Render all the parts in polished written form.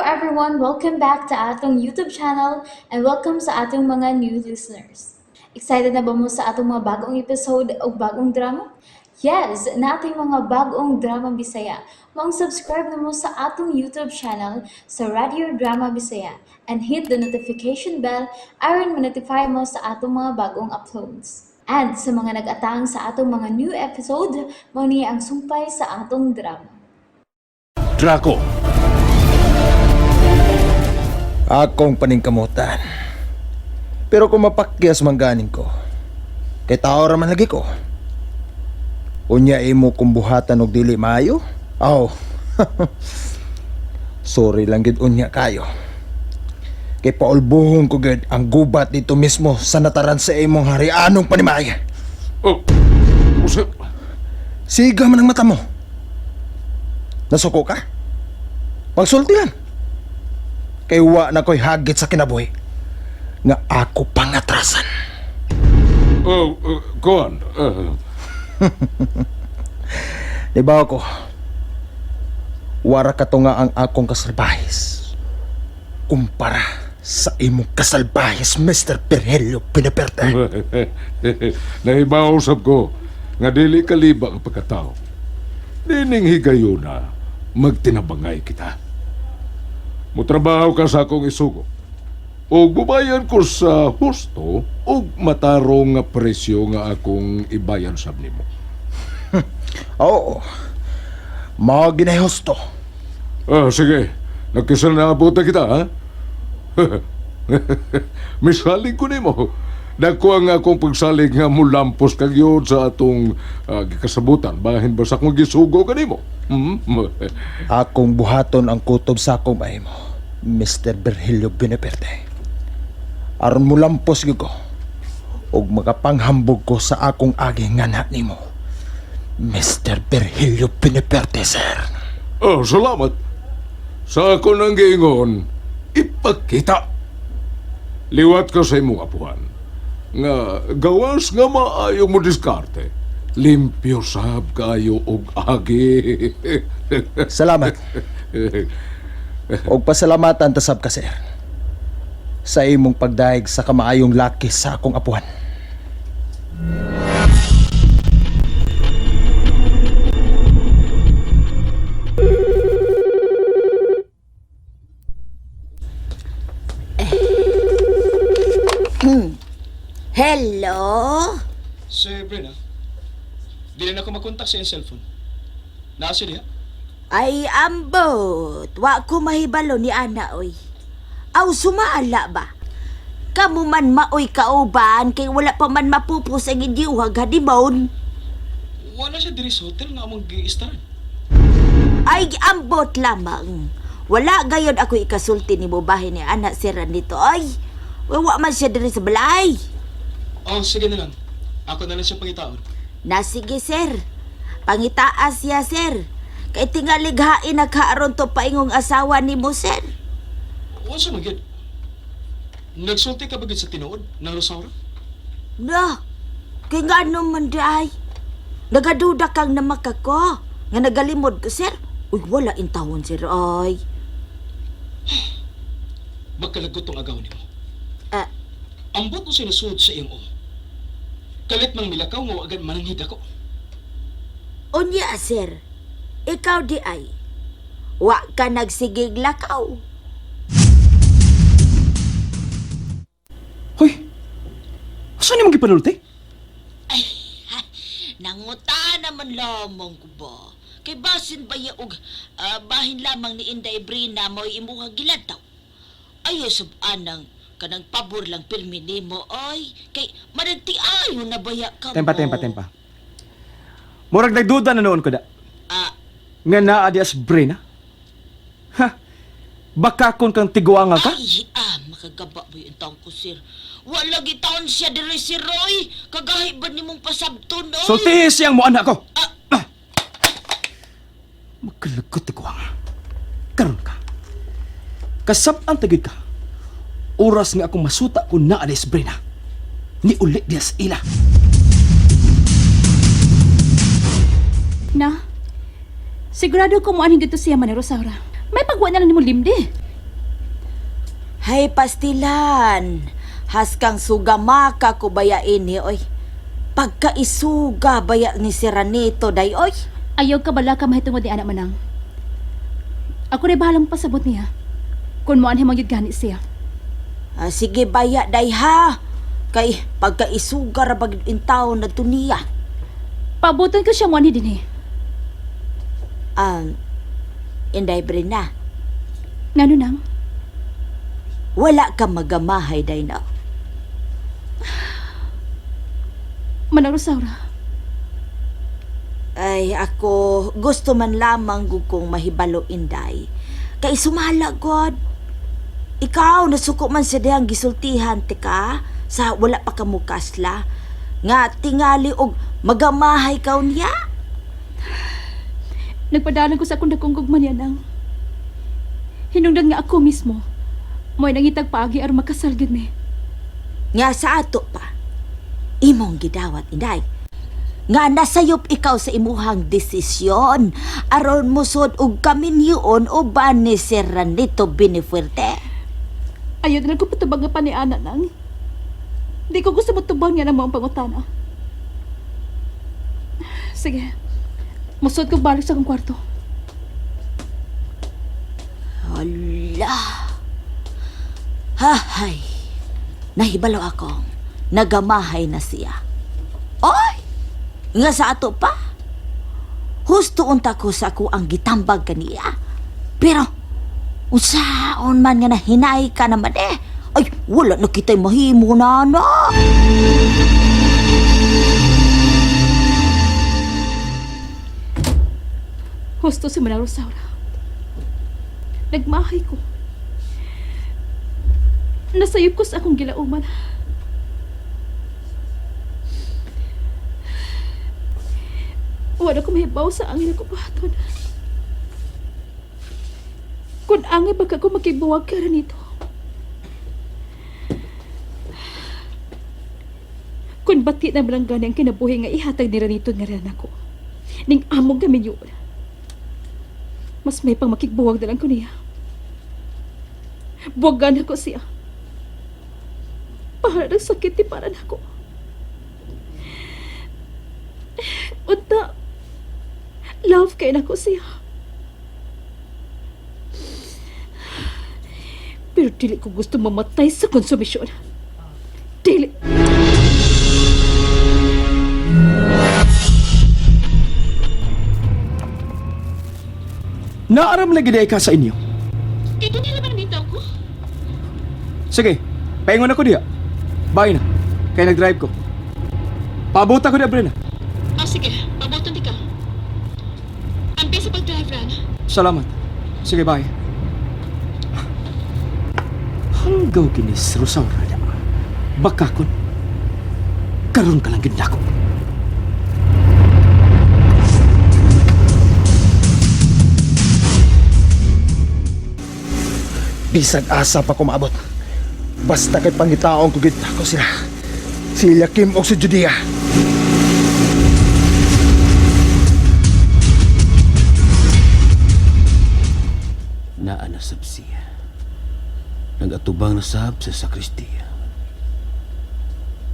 everyone, welcome back to atong YouTube channel and welcome sa atong mga new listeners. Excited na ba mo sa atong mga bagong episode o bagong drama? Yes, na ating mga bagong drama Bisaya. Subscribe na mo sa atong YouTube channel sa Radio Drama Bisaya and hit the notification bell aron ma-notify mo sa atong mga bagong uploads. And sa mga nag-atang sa atong mga new episode, mo niya ang sumpay sa atong drama. Draco, Akong paningkamutan. Pero kung mapakyas mangganing ko, kay tao raman lagi ko. Unya imo kung buhatan og dili maayo? Aw. Sorry lang gid unya kayo. Kay paulbuhon ko gid ang gubat dito mismo sa nataran sa imong harianong panimaya. oh, usap. Siga man ang mata mo. Nasuko ka? Pagsulti lang. Kay wa na ko'y hagit sa kinabuhi nga ako pangatrasan. Kuan, Diba ko, wara ka to nga ang akong kasalbahis kumpara sa imong kasalbahis, Mr. Virgilio Pinaperte. nahibaw usap ko, nga dili kaliba ang pagkatao. Dining higayon na, magtinabangay kita. Mutrabaho ka sa akong isugo. O gubayan ko sa husto o matarong nga presyo nga akong ibayan sab nimo. Oo, mga ginahusto. Sige. Nagkisal na abuta kita, ha? Misalig ko nimo. Dako ang akong pagsalig nga mulampos kag yun sa atong kasabutan. Bahin ba sa akong gisugo ka nimo? Akong buhaton ang kutob sa akong mahimo, Mr. Virgilio Pinaperte. Aron mo lampos gyud ko ug magapanghambog ko sa akong agi nga na nimo, Mr. Virgilio Pinaperte, sir. Salamat. Sa ako nang giingon, ipakita. Liwat ko sa imong apuhan. Nga gawas nga maayo mo diskarte. Limpyo sab kayo og agi. Salamat. Og pasalamatan tasab ka, sir, sa imong pagdaig sa kamaayong laki sa akong apuhan. Hello? Sir Brina, di na ako makontak sa iyong cellphone. Nasa niya? Ay, ambot. Wa ko mahibalo ni Ana, oy. Aw, sumaala ba? Kamu man maoy kauban, kay wala pa man mapupos ang idiuhag hadimon. Wala siya diri sa hotel nga among gi-istaran. Ay, ambot lamang. Wala gayon ako ikasulti ni bahin ni Ana siran dito, ay. Wa man siya diri sa balay. Sige na lang. Ako na lang siya pangitaon. Sige, sir. Pangitaas siya, sir. Kay tingalighain nagkaaron to paingong asawa ni mo, sir. Sa magyad? Nagsulti ka bagid sa tinuod ng Rosaura? No, kay nga naman day. Nagaduda kang namaka ko. Nga nagalimod ko, sir. Uy, wala intawon, sir, ay. Magkalagot tong agaw nimo. Ah, Ambot mo sinusuod sa iyong Kalit mang milakaw mo agad mananghid ako. unya, sir. Ikaw di ay. Wa ka nagsigig lakaw. Hoy! Saan naman gipanulti? Nanguta naman lamang ko ba? Kay basin ba og bahin lamang ni Inday Brina mo imuha gilataw. Ayo subanang kanang pabor lang pilmi nimo oy. Kay managti ayo na baya ka mo. Tempa. Murag nagduda na noon ko da. Nga naa di as Brina? Ha? Baka kung kang tiguanga ka? Ay, makagaba mo yung taong ko, sir. Wala gitaon siya diri si Roy. Kagahi ba nimong pasabton, oy? So tihis siyang mo anak ko. Magkalagot tiguanga. Karon ka. Kasap-an tagid ka. Oras nga akong masuta kung naa di as Brina. Ni ulit di as ila. Na, sigurado ko mo aning dito siya man ni Rosaura. May pagwa na lang ni mo limdi. Hay pastilan, haskang sugamaka ko baya ini, oy. Pagkaisuga baya ni si Ranito, day, oy. Ayaw ka bala ka mahitungod ni anak manang. Ako rin bahalang pasabot niya. Kung mo anhimang yun gani siya. Sige baya, day, ha. Kay pagkaisuga ra bagid in taon na tuniya. Pabuton ko siya mo ni din eh. Inday Brina, Ngano nang? wala ka magamahay, day, na. Manang Rosaura. Ay, ako, gusto man lamang kung mahibalo, Inday. Kay sumala, God. Ikaw, nasuko man sa diyang gisultihan, tika, sa wala pa kamukasla. Nga, tingali og magamahay kaw niya. Nagpadalan ko sa akong dakong gugman yan ang. Hinungdan nga ako mismo. Mo'y nangitag paagi aron makasal gid me. Nga sa ato pa, imong gidawat, Inday. Nga nasayop ikaw sa imuhang desisyon. Aron musod og kaminyon o ba ni Sir Ranito Binifuerte. Ayaw na ko patubang nga pa ni Ana nang. Di ko gusto matubang niya ng mga pangutana. Sige. Musod ko balik sa akong kwarto. Hala. Hahay. Nahibalo akong nagamahay na siya. Oy! Nga sa ato pa. Husto unta ko sa ako ang gitambag kaniya. Pero, unsaon man nga nahinay ka naman eh. Ay, wala na kita'y mahimo na na. Husto si Manang Rosaura. Nagmahay ko. Nasayop ko sa akong gilauman. Wala ko mahibaw sa angin ako buhaton. Kung angin baka ko makibuwag ka nito. Kung bati na malanggani ang kinabuhi nga ihatag ni Ranito nga rin ako. Ning among kami yun. Mas may pang makikbuwag na lang ko niya. Buwagan ako siya. Para ng sakit ni para na ako. Unta, love kay na ko siya. Pero dili ko gusto mamatay sa konsumisyon. Dili. Naaram lagi day ka sa inyo. Ito nila man dito ko. Sige, paingon ako diya. Bye na. Kaya nag-drive ko. Pabuta ko na, Brena. Sige, pabuton di ka. Ambi sa pag-drive ran. Salamat. Sige, bye. Hanggaw kinis, Rosaura niya. Baka kon. Karoon ka lang ginako. Bisag asa pa kumaabot. Basta kay pangitaong kugita ko sila. Si Kim o si Judia. Naa na sab siya. Nagatubang na sab sa sakristiya.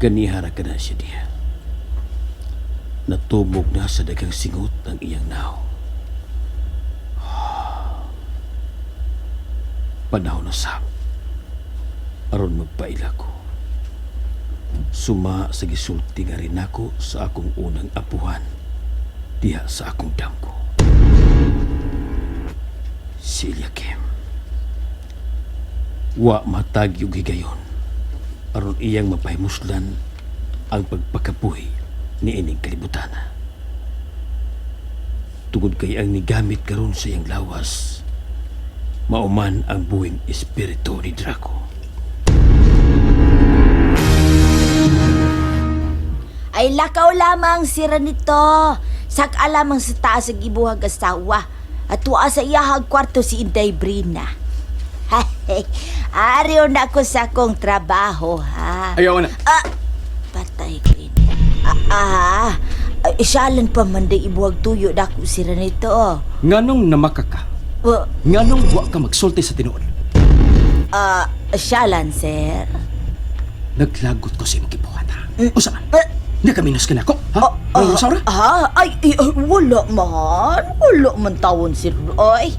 Ganihara ka na siya diya. Natubog na sa dagang singot ang iyang naw. Panahon na sab. Aron magpaila ko. Suma sa gisulti nga rin ako sa akong unang apuhan diha sa akong damko. Si Kim. Wa matag yung higayon aron iyang mapahimuslan ang pagpakabuhi ni ining kalibutana. Tungod kay ang nigamit karon sa iyang lawas, mauman ang buwing espiritu ni Draco. Ay lakaw lamang si Ranito. Sak lamang sa taas ang ibuhag asawa. At tuwa sa iyahag kwarto si Inday Brina. Ariyo na ako sa akong trabaho, ha? Ayaw na. Patay ko ini. Isyalan pa man day ibuhag tuyo dako si Ranito. Nganong namaka ka? Nganong wa ka magsulti sa tinuod? Siya lang, sir. Naglagot ko sa imong gibuhat ha. O saan? Nakaminos ka na ako? Ha? Rosaura? Wala man. Wala man tawon si Roy.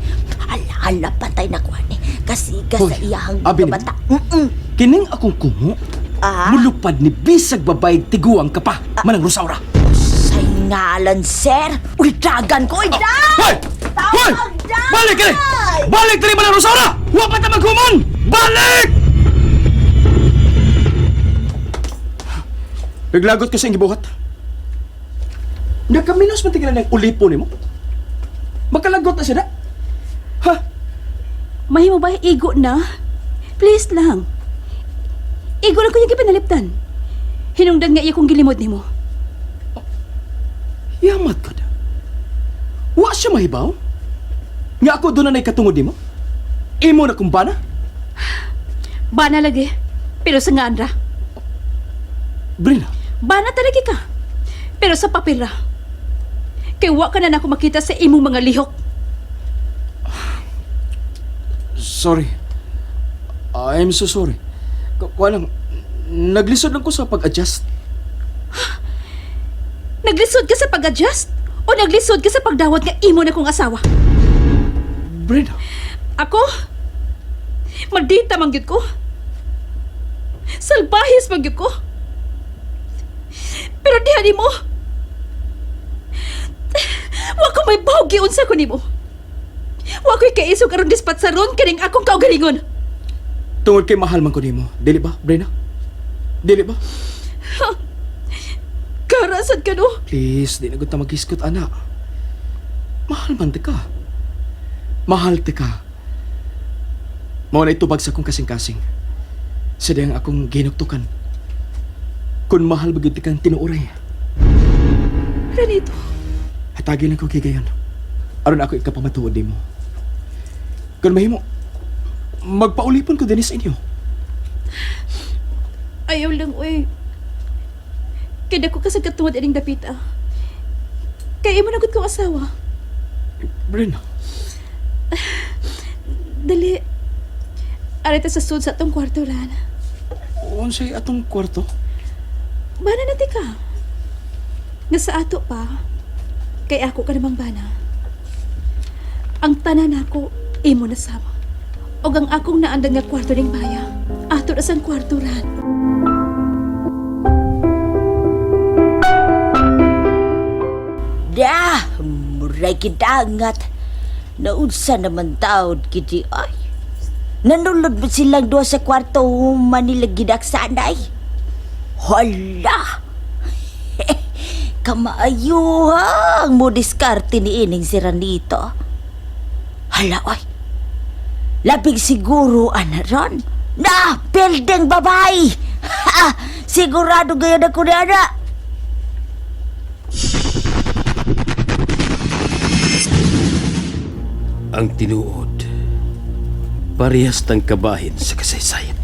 Ala, patay na ko ni. Kasi sa Hoy, iyang abi ni mo? bata. Kining akong kumo. Mulupad ni bisag babae tiguang ka pa. Manang Rosaura. Say ngalan, sir. Uy, dagan ko. Uy, Hoy! Hoy! Balik ka rin! Balik ka rin, Manang Rosaura! Huwag pa ta maghumon! Balik! Naglagot ka sa iyong gibuhat. Nakaminos man tingnan ng ulipo ni mo. Makalagot na siya na. Ha? Mahimo ba igo na? Please lang. Igo na ko yung gipanaliptan. Hinungdan nga iya kong gilimod nimo. Yamat ka na. Wa siya mahibaw? Nga ako doon na katungod ni mo? Imo na kumbana? Bana lagi. Pero sa nga ra. Brina, Bana talaga ka. Pero sa papel ra. Kay wa ka na nako makita sa imong mga lihok. sorry. I'm so sorry. Walang, naglisod lang ko sa pag-adjust. Naglisod ka sa pag-adjust? O naglisod ka sa pagdawat nga imo na kong asawa? Brina, Ako? Maldita mangyod ko. Salbahis mangyod ko. Pero dihan mo. Wa ko may bawgi unsa ko nimo. Wa ko'y kaisog aron dispatsaron kining akong kaugalingon. tungod kay mahal man ko nimo. Dili ba, Brina? Dili ba? Karasad ka no? Please, di na gud ta mag-iskot, ana. Mahal man ti ka. Mahal ti ka. Mao na itubag sa akong kasing-kasing. Sa diyang akong ginuktukan. Kung mahal bagid ti kang tinuoray. Ranito. Hatagi lang ko gigayon. Aron ako ikapamatuod nimo. Kung mahimo, magpaulipon ko din sa inyo. Ayaw lang, uy. Kaya ko kasag katungod ining dapita. Kaya imo nagod kong asawa. Brina, Dali. Arita sa sud sa atong kwarto lan. unsay atong kwarto? Bana na ti ka. Nga sa ato pa. Kay ako ka namang bana. Ang tanan ako, imo na sama. Og ang akong naandan nga kwarto ning baya. Ato na sang kwarto ran. Dah, muray kidangat. Naunsa naman taod kiti ay. Nanulod ba silang duha sa kwarto Manila gidaksanay? Hala! Kamaayuhang mo diskarte ni ining si Ranito. Hala, oy. Labig siguro, anaron. Na, building babae! Ha! Sigurado gayon ako na, ana. Ang tinuod, parehas tang kabahin sa kasaysayan.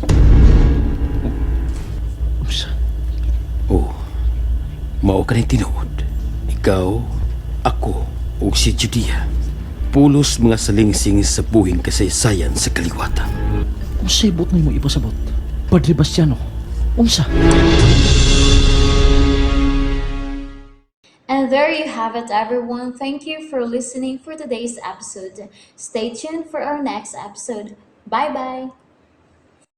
Oh, mao ka rin tinuod. Ikaw, ako, ug si Judia. Pulos mga salingsing sa buhing kasaysayan sa kaliwatan. Unsay bot mo ipasabot? Padre Bastiano, unsa? And there you have it, everyone. Thank you for listening for today's episode. Stay tuned for our next episode. Bye bye.